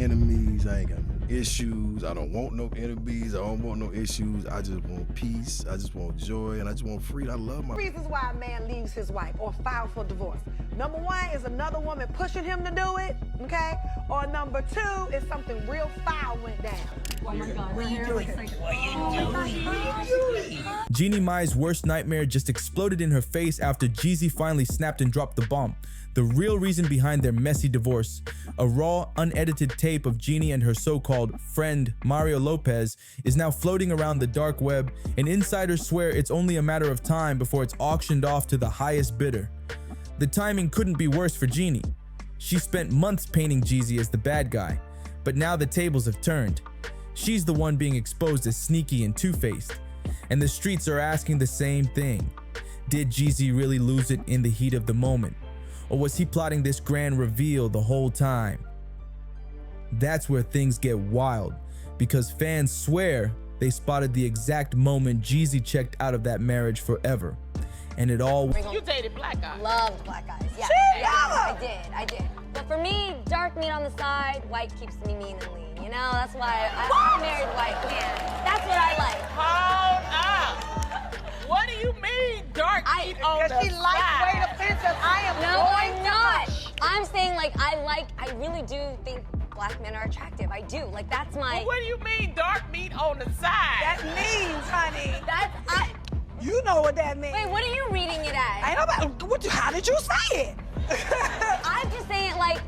enemies. I ain't got no issues. I don't want no enemies. I don't want no issues. I just want peace. I just want joy, and I just want freedom. I love my reasons why a man leaves his wife or files for divorce. Number one is another woman pushing him to do it, okay? Or number two is something real foul went down. Oh my God, what you doing? Jeannie Mai's worst nightmare just exploded in her face after Jeezy finally snapped and dropped the bomb. The real reason behind their messy divorce. A raw, unedited tape of Jeannie and her so-called friend, Mario Lopez, is now floating around the dark web, and insiders swear it's only a matter of time before it's auctioned off to the highest bidder. The timing couldn't be worse for Jeannie. She spent months painting Jeezy as the bad guy, but now the tables have turned. She's the one being exposed as sneaky and two-faced, and the streets are asking the same thing. Did Jeezy really lose it in the heat of the moment? Or was he plotting this grand reveal the whole time? That's where things get wild, because fans swear they spotted the exact moment Jeezy checked out of that marriage forever. And it all... You dated black guys. Loved black guys, yeah. I did. But for me, dark meat on the side, white keeps me mean and lean. You know, that's why I married white man. That's what I like. Hold up. What do you mean, dark meat on the side? She lightweight offensive. I am No, I'm not. I'm saying, like, I really do think black men are attractive. I do. Like, that's my... Well, what do you mean, dark meat on the side? That means, honey. You know what that means. Wait, what are you reading it as? I know how did you say it? I'm just saying, like,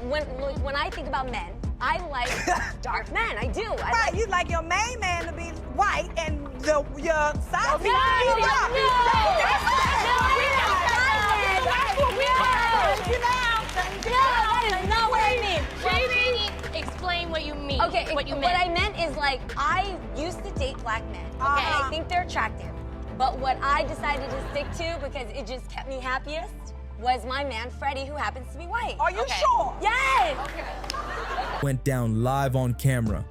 when I think about men, I like dark men. I do. Right, you like your main man to be white and your side piece to be dark. That is not what I mean. Jeannie, explain what you mean. Okay, what I meant is, like, I used to date black men. Okay, I think they're attractive. But what I decided to stick to, because it just kept me happiest, was my man Freddie, who happens to be white. Are you sure? Yes! Okay. went down live on camera.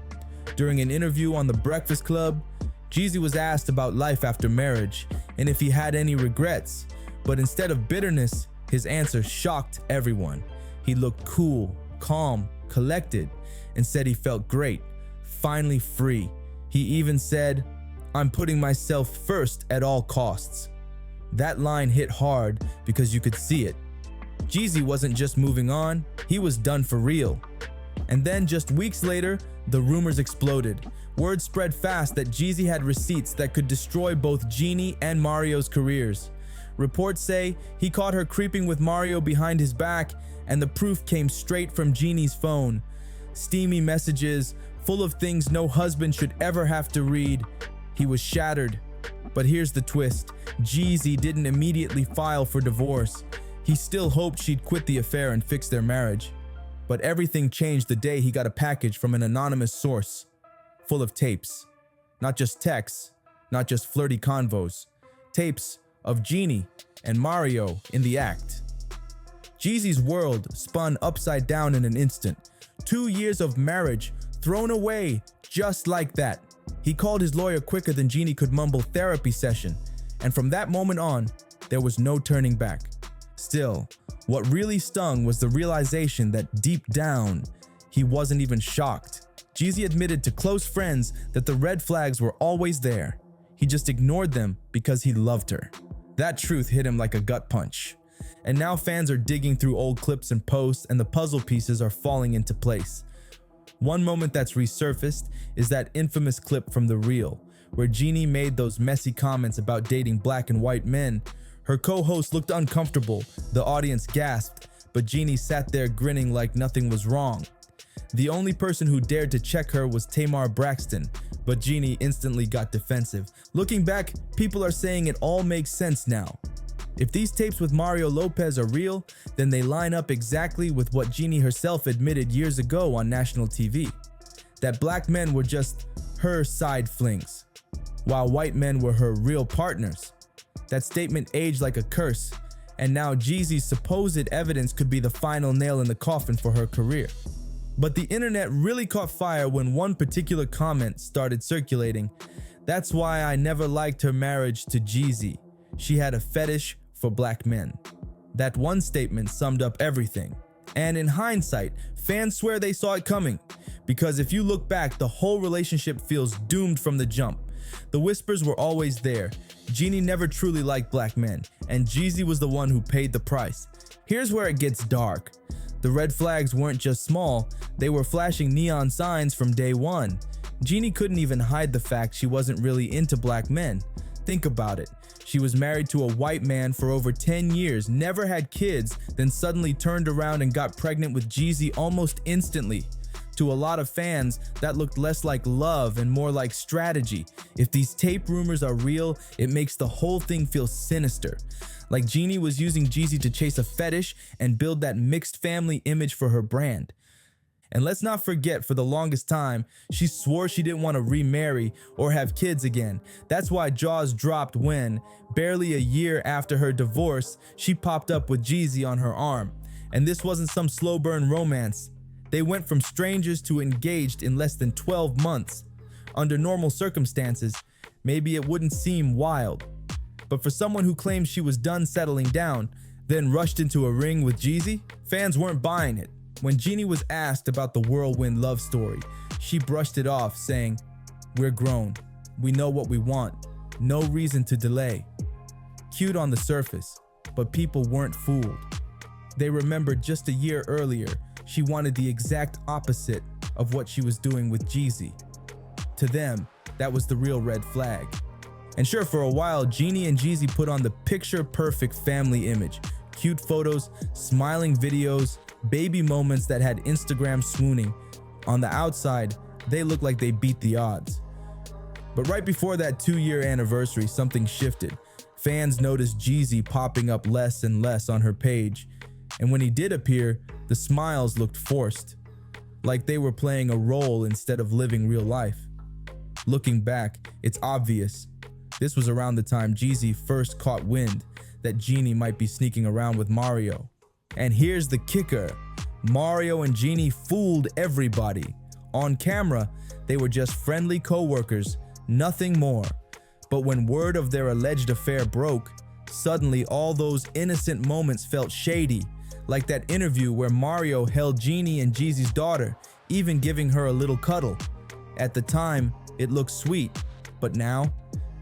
During an interview on The Breakfast Club, Jeezy was asked about life after marriage and if he had any regrets, but instead of bitterness, his answer shocked everyone. He looked cool, calm, collected, and said he felt great, finally free. He even said, "I'm putting myself first at all costs." That line hit hard because you could see it. Jeezy wasn't just moving on, he was done for real. And then just weeks later, the rumors exploded. Word spread fast that Jeezy had receipts that could destroy both Jeannie and Mario's careers. Reports say he caught her creeping with Mario behind his back, and the proof came straight from Jeannie's phone. Steamy messages, full of things no husband should ever have to read. He was shattered. But here's the twist. Jeezy didn't immediately file for divorce. He still hoped she'd quit the affair and fix their marriage. But everything changed the day he got a package from an anonymous source, full of tapes. Not just texts, not just flirty convos. Tapes of Jeannie and Mario in the act. Jeezy's world spun upside down in an instant. 2 years of marriage thrown away just like that. He called his lawyer quicker than Jeannie could mumble therapy session, and from that moment on, there was no turning back. Still, what really stung was the realization that deep down, he wasn't even shocked. Jeezy admitted to close friends that the red flags were always there. He just ignored them because he loved her. That truth hit him like a gut punch. And now fans are digging through old clips and posts, and the puzzle pieces are falling into place. One moment that's resurfaced is that infamous clip from The Real, where Jeannie made those messy comments about dating black and white men. Her co-host looked uncomfortable, the audience gasped, but Jeannie sat there grinning like nothing was wrong. The only person who dared to check her was Tamar Braxton, but Jeannie instantly got defensive. Looking back, people are saying it all makes sense now. If these tapes with Mario Lopez are real, then they line up exactly with what Jeannie herself admitted years ago on national TV. That black men were just her side flings, while white men were her real partners. That statement aged like a curse, and now Jeezy's supposed evidence could be the final nail in the coffin for her career. But the internet really caught fire when one particular comment started circulating. "That's why I never liked her marriage to Jeezy. She had a fetish for black men." That one statement summed up everything. And in hindsight, fans swear they saw it coming. Because if you look back, the whole relationship feels doomed from the jump. The whispers were always there. Jeannie never truly liked black men, and Jeezy was the one who paid the price. Here's where it gets dark. The red flags weren't just small, they were flashing neon signs from day one. Jeannie couldn't even hide the fact she wasn't really into black men. Think about it. She was married to a white man for over 10 years, never had kids, then suddenly turned around and got pregnant with Jeezy almost instantly. To a lot of fans, that looked less like love and more like strategy. If these tape rumors are real, it makes the whole thing feel sinister. Like Jeannie was using Jeezy to chase a fetish and build that mixed family image for her brand. And let's not forget, for the longest time, she swore she didn't want to remarry or have kids again. That's why jaws dropped when, barely a year after her divorce, she popped up with Jeezy on her arm. And this wasn't some slow burn romance. They went from strangers to engaged in less than 12 months. Under normal circumstances, maybe it wouldn't seem wild. But for someone who claimed she was done settling down, then rushed into a ring with Jeezy, fans weren't buying it. When Jeannie was asked about the whirlwind love story, she brushed it off, saying, "We're grown. We know what we want. No reason to delay." Cute on the surface, but people weren't fooled. They remembered just a year earlier, she wanted the exact opposite of what she was doing with Jeezy. To them, that was the real red flag. And sure, for a while, Jeannie and Jeezy put on the picture-perfect family image. Cute photos, smiling videos, baby moments that had Instagram swooning. On the outside, they looked like they beat the odds. But right before that 2-year anniversary, something shifted. Fans noticed Jeezy popping up less and less on her page. And when he did appear, the smiles looked forced, like they were playing a role instead of living real life. Looking back, it's obvious. This was around the time Jeezy first caught wind that Jeannie might be sneaking around with Mario. And here's the kicker. Mario and Jeannie fooled everybody. On camera, they were just friendly co-workers, nothing more. But when word of their alleged affair broke, suddenly all those innocent moments felt shady. Like that interview where Mario held Jeannie and Jeezy's daughter, even giving her a little cuddle. At the time, it looked sweet, but now,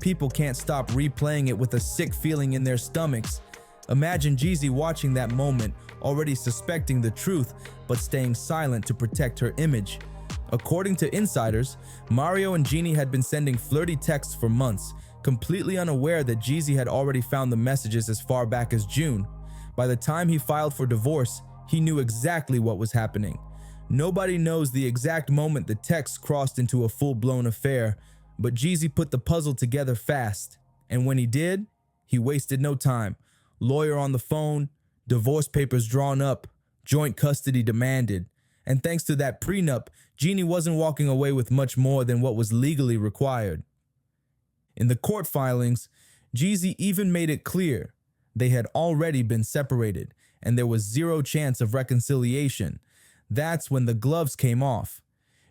people can't stop replaying it with a sick feeling in their stomachs. Imagine Jeezy watching that moment, already suspecting the truth, but staying silent to protect her image. According to insiders, Mario and Jeannie had been sending flirty texts for months, completely unaware that Jeezy had already found the messages as far back as June. By the time he filed for divorce, he knew exactly what was happening. Nobody knows the exact moment the texts crossed into a full-blown affair, but Jeezy put the puzzle together fast. And when he did, he wasted no time. Lawyer on the phone, divorce papers drawn up, joint custody demanded. And thanks to that prenup, Jeannie wasn't walking away with much more than what was legally required. In the court filings, Jeezy even made it clear they had already been separated, and there was zero chance of reconciliation. That's when the gloves came off.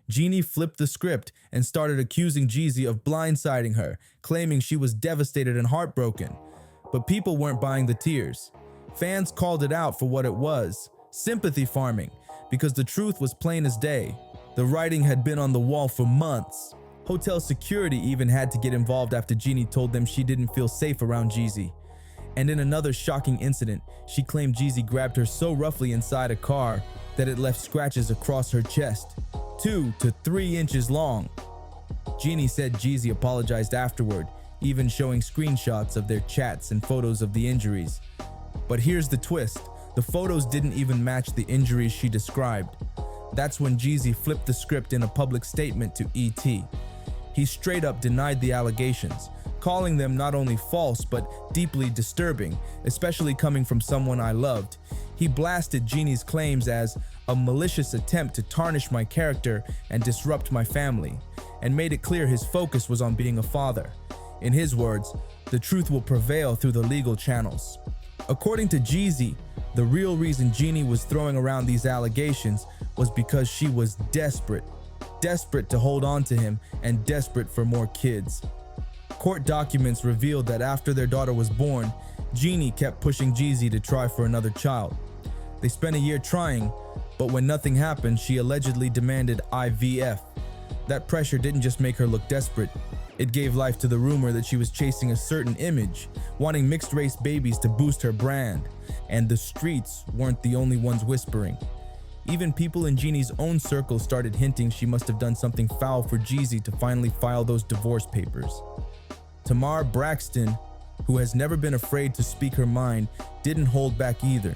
Jeannie flipped the script and started accusing Jeezy of blindsiding her, claiming she was devastated and heartbroken. But people weren't buying the tears. Fans called it out for what it was, sympathy farming, because the truth was plain as day. The writing had been on the wall for months. Hotel security even had to get involved after Jeannie told them she didn't feel safe around Jeezy. And in another shocking incident, she claimed Jeezy grabbed her so roughly inside a car that it left scratches across her chest, 2 to 3 inches long. Jeannie said Jeezy apologized afterward, even showing screenshots of their chats and photos of the injuries. But here's the twist. The photos didn't even match the injuries she described. That's when Jeezy flipped the script in a public statement to ET. He straight up denied the allegations, calling them not only false but deeply disturbing, especially coming from someone I loved. He blasted Jeannie's claims as a malicious attempt to tarnish my character and disrupt my family, and made it clear his focus was on being a father. In his words, the truth will prevail through the legal channels. According to Jeezy, the real reason Jeannie was throwing around these allegations was because she was desperate to hold on to him and desperate for more kids. Court documents revealed that after their daughter was born, Jeannie kept pushing Jeezy to try for another child. They spent a year trying, But when nothing happened, she allegedly demanded IVF. That pressure didn't just make her look desperate. It gave life to the rumor that she was chasing a certain image, wanting mixed-race babies to boost her brand. And the streets weren't the only ones whispering. Even people in Jeannie's own circle started hinting she must have done something foul for Jeezy to finally file those divorce papers. Tamar Braxton, who has never been afraid to speak her mind, didn't hold back either.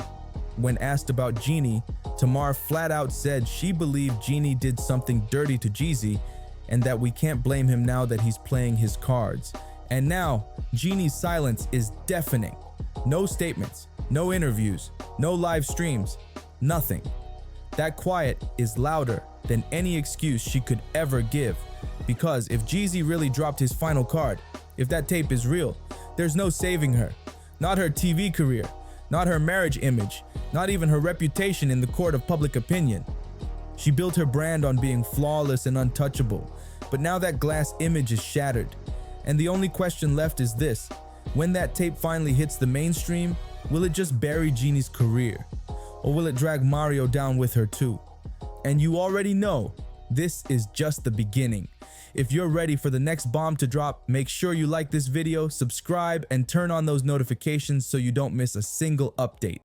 When asked about Jeannie, Tamar flat out said she believed Jeannie did something dirty to Jeezy and that we can't blame him now that he's playing his cards. And now, Jeannie's silence is deafening. No statements, no interviews, no live streams, nothing. That quiet is louder than any excuse she could ever give. Because if Jeezy really dropped his final card, if that tape is real, there's no saving her. Not her TV career, not her marriage image, not even her reputation in the court of public opinion. She built her brand on being flawless and untouchable, but now that glass image is shattered. And the only question left is this: when that tape finally hits the mainstream, will it just bury Jeannie's career? Or will it drag Mario down with her too? And you already know, this is just the beginning. If you're ready for the next bomb to drop, make sure you like this video, subscribe, and turn on those notifications so you don't miss a single update.